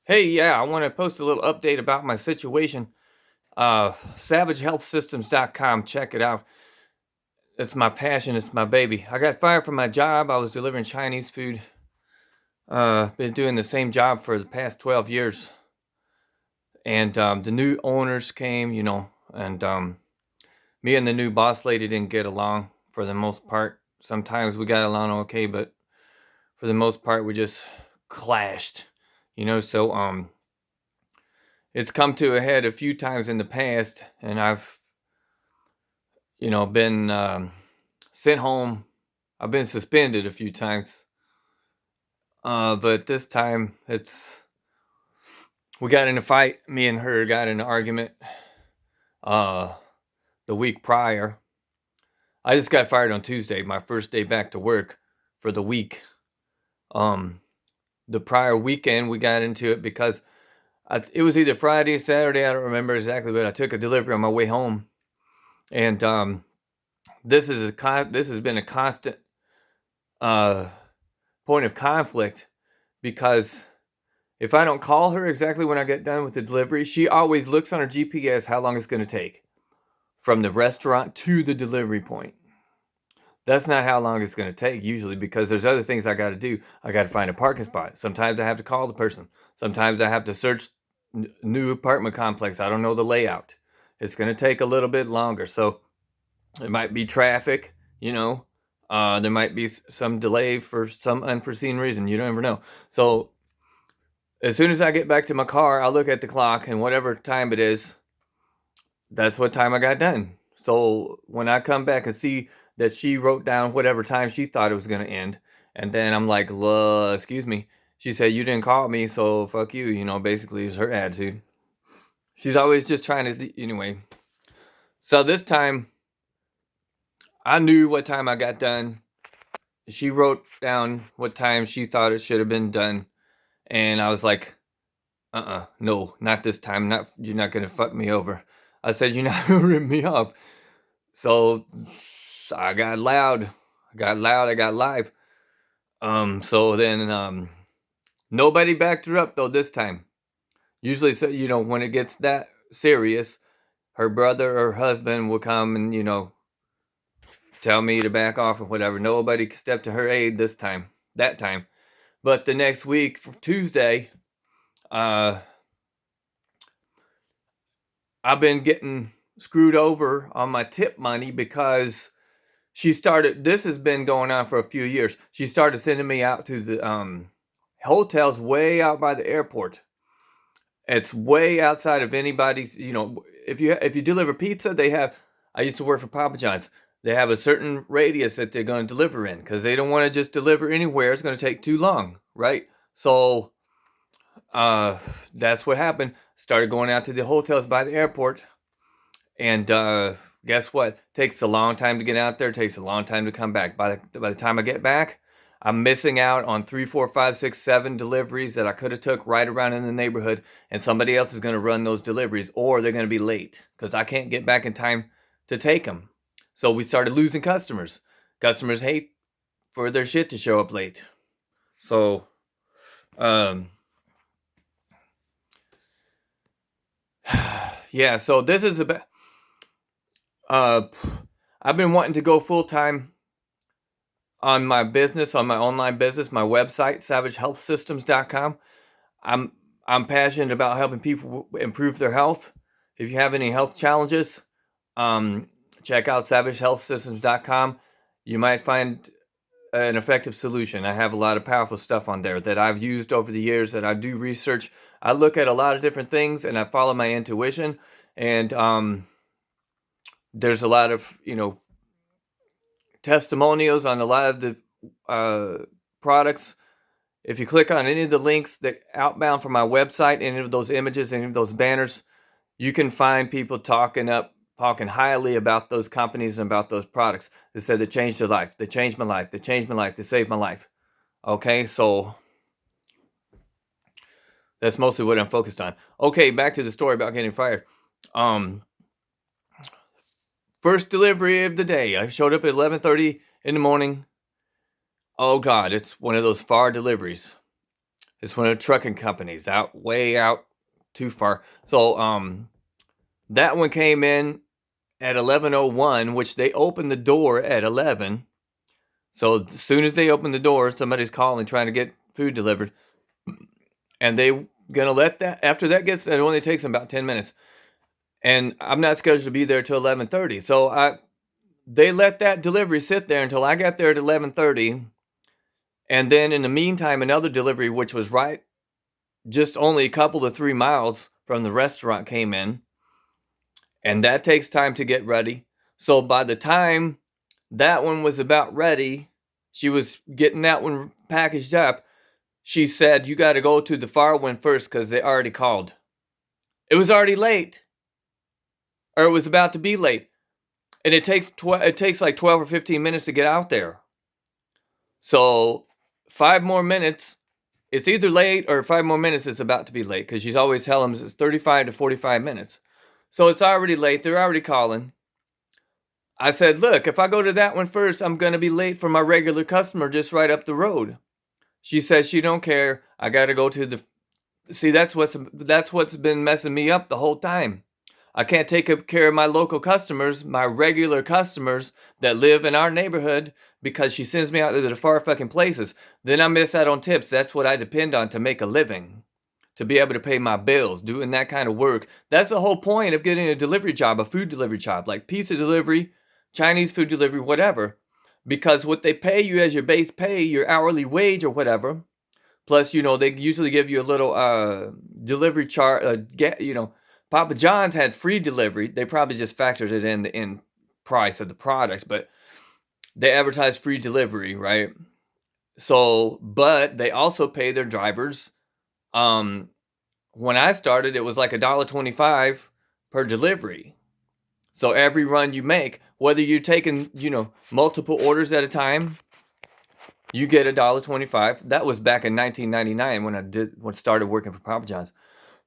Hey, yeah, I want to post a little update about my situation. SavageHealthSystems.com. Check it out. It's my passion. It's my baby. I got fired from my job. I was delivering Chinese food. Been doing the same job for the past 12 years. And the new owners came, and me and the new boss lady didn't get along for the most part. Sometimes we got along okay, but for the most part, we just clashed, So it's come to a head a few times in the past, and I've been sent home. I've been suspended a few times, but this time we got in a fight. Me and her got in an argument uh, the week prior. I just got fired on Tuesday, my first day back to work for the week. Um, the prior weekend we got into it because it was either Friday, Saturday. I don't remember exactly, but I took a delivery on my way home, and this has been a constant uh, point of conflict because if I don't call her exactly when I get done with the delivery, she always looks on her GPS how long it's going to take from the restaurant to the delivery point. That's not how long it's going to take usually because there's other things I got to do. I got to find a parking spot. Sometimes I have to call the person. Sometimes I have to search new apartment complex. I don't know the layout. It's going to take a little bit longer. So it might be traffic, there might be some delay for some unforeseen reason. You don't ever know. So as soon as I get back to my car, I'll look at the clock and whatever time it is, that's what time I got done. So when I come back and see that she wrote down whatever time she thought it was going to end, and then I'm like, excuse me. She said, you didn't call me, so fuck you, basically is her attitude. She's always just trying to, anyway. So this time, I knew what time I got done. She wrote down what time she thought it should have been done. And I was like, no, not this time. You're not gonna fuck me over. I said, you're not gonna rip me off. So I got loud. I got live. So then nobody backed her up though this time. Usually, so when it gets that serious, her brother or husband will come and tell me to back off or whatever. Nobody stepped to her aid this time. That time. But the next week, for Tuesday, I've been getting screwed over on my tip money because this has been going on for a few years. She started sending me out to the hotels way out by the airport. It's way outside of anybody's, if you deliver pizza, I used to work for Papa John's. They have a certain radius that they're going to deliver in because they don't want to just deliver anywhere. It's going to take too long, right? So that's what happened. Started going out to the hotels by the airport, and guess what? Takes a long time to get out there. Takes a long time to come back. By the time I get back, I'm missing out on 3, 4, 5, 6, 7 deliveries that I could have took right around in the neighborhood, and somebody else is going to run those deliveries, or they're going to be late because I can't get back in time to take them. So we started losing customers. Customers hate for their shit to show up late. So, yeah. So this is I've been wanting to go full time on my business, on my online business, my website, SavageHealthSystems.com. I'm passionate about helping people improve their health. If you have any health challenges, check out SavageHealthSystems.com. You might find an effective solution. I have a lot of powerful stuff on there that I've used over the years, that I do research. I look at a lot of different things and I follow my intuition. And there's a lot of, testimonials on a lot of the products. If you click on any of the links that outbound from my website, any of those images, any of those banners, you can find people talking highly about those companies and about those products. They said they changed their life. They changed my life. They changed my life. They saved my life. Okay, so that's mostly what I'm focused on. Okay, back to the story about getting fired. First delivery of the day. I showed up at 11:30 in the morning. Oh God, it's one of those far deliveries. It's one of the trucking companies way out too far. So that one came in at 11:01, which they opened the door at 11. So as soon as they open the door, somebody's calling trying to get food delivered, and they gonna let that, after that gets, it only takes them about 10 minutes, and I'm not scheduled to be there till 11:30. So they let that delivery sit there until I got there at 11:30, and then in the meantime, another delivery, which was right just only a couple to 3 miles from the restaurant, came in, and that takes time to get ready. So by the time that one was about ready, she was getting that one packaged up, she said, "You gotta go to the far one first because they already called." It was already late, or it was about to be late, and it takes like 12 or 15 minutes to get out there. So 5 more minutes, it's either late, or 5 more minutes it's about to be late, because she's always telling us it's 35 to 45 minutes. So it's already late, they're already calling. I said, "Look, if I go to that one first, I'm gonna be late for my regular customer just right up the road." She says she don't care. I gotta go to the See, that's what's been messing me up the whole time. I can't take care of my local customers, my regular customers that live in our neighborhood, because she sends me out to the far fucking places. Then I miss out on tips. That's what I depend on to make a living, to be able to pay my bills, doing that kind of work. That's the whole point of getting a delivery job, a food delivery job, like pizza delivery, Chinese food delivery, whatever. Because what they pay you as your base pay, your hourly wage or whatever, plus, they usually give you a little delivery chart. Papa John's had free delivery. They probably just factored it in the price of the product, but they advertise free delivery, right? So, but they also pay their drivers. When I started, it was like $1.25 per delivery. So every run you make, whether you're taking, multiple orders at a time, you get $1.25. That was back in 1999 when I started working for Papa John's.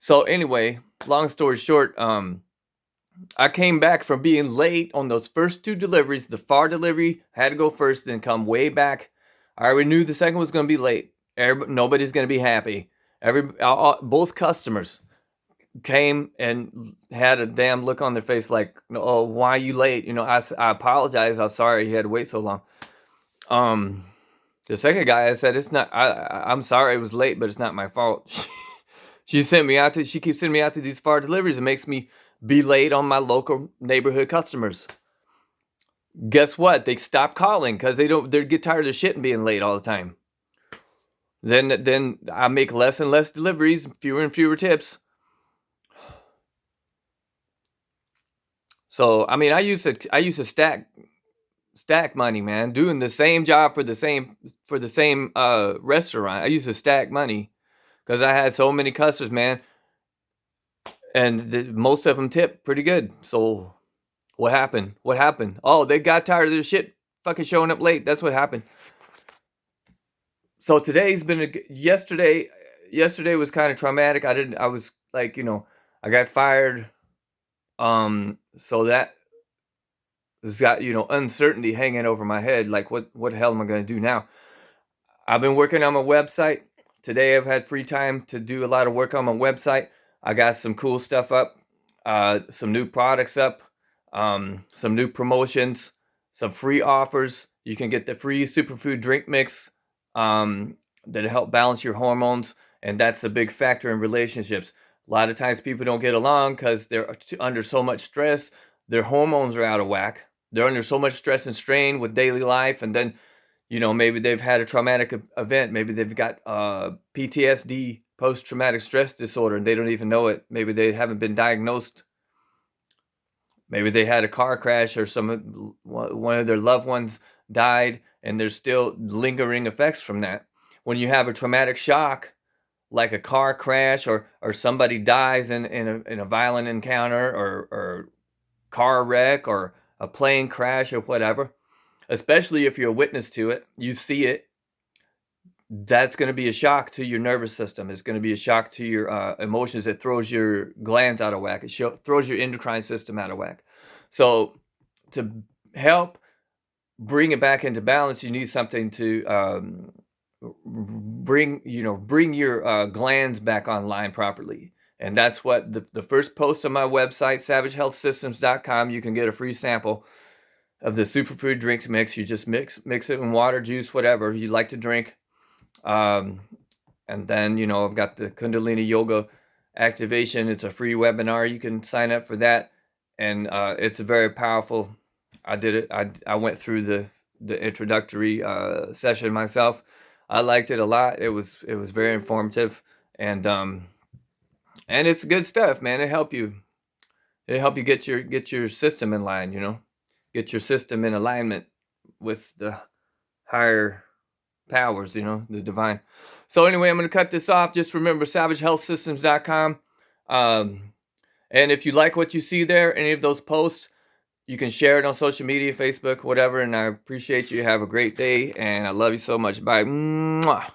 So anyway, long story short, I came back from being late on those first 2 deliveries. The far delivery had to go first, then come way back. I already knew the second was going to be late. Nobody's going to be happy. Both customers came and had a damn look on their face like, "Oh, why are you late?" I apologize. I'm sorry you had to wait so long. The second guy, I said, "It's not. I'm sorry it was late, but it's not my fault." She keeps sending me out to these far deliveries. It makes me be late on my local neighborhood customers. Guess what? They stop calling because they get tired of shit and being late all the time. Then I make less and less deliveries, fewer and fewer tips. So I mean, I used to stack money, man. Doing the same job for the same restaurant, I used to stack money because I had so many customers, man, and most of them tip pretty good. So what happened? Oh, they got tired of their shit fucking showing up late. That's what happened. So today's been yesterday was kind of traumatic. I was like, I got fired. So that has got, uncertainty hanging over my head. Like, what the hell am I going to do now? I've been working on my website. Today I've had free time to do a lot of work on my website. I got some cool stuff up, some new products up, some new promotions, some free offers. You can get the free superfood drink mix that help balance your hormones, and that's a big factor in relationships. A lot of times people don't get along because they're under so much stress. Their hormones are out of whack. They're under so much stress and strain with daily life, and then maybe they've had a traumatic event. Maybe they've got PTSD, post-traumatic stress disorder, and they don't even know it. Maybe they haven't been diagnosed. Maybe they had a car crash, or one of their loved ones died, and there's still lingering effects from that. When you have a traumatic shock, like a car crash, or somebody dies in a violent encounter, or car wreck, or a plane crash, or whatever, especially if you're a witness to it, you see it, that's going to be a shock to your nervous system. It's going to be a shock to your emotions. It throws your glands out of whack. It throws your endocrine system out of whack. So to help bring it back into balance, you need something to bring your glands back online properly. And that's what the first post on my website, savagehealthsystems.com, you can get a free sample of the superfood drinks mix. You just mix it in water, juice, whatever you like to drink. And then, I've got the Kundalini Yoga activation. It's a free webinar. You can sign up for that. And it's a very powerful. I did it. I went through the introductory session myself. I liked it a lot. It was very informative, and it's good stuff, man. It help you get your system in line, get your system in alignment with the higher powers, the divine. So anyway, I'm going to cut this off. Just remember savagehealthsystems.com. And if you like what you see there, any of those posts, you can share it on social media, Facebook, whatever. And I appreciate you. Have a great day. And I love you so much. Bye. Mwah.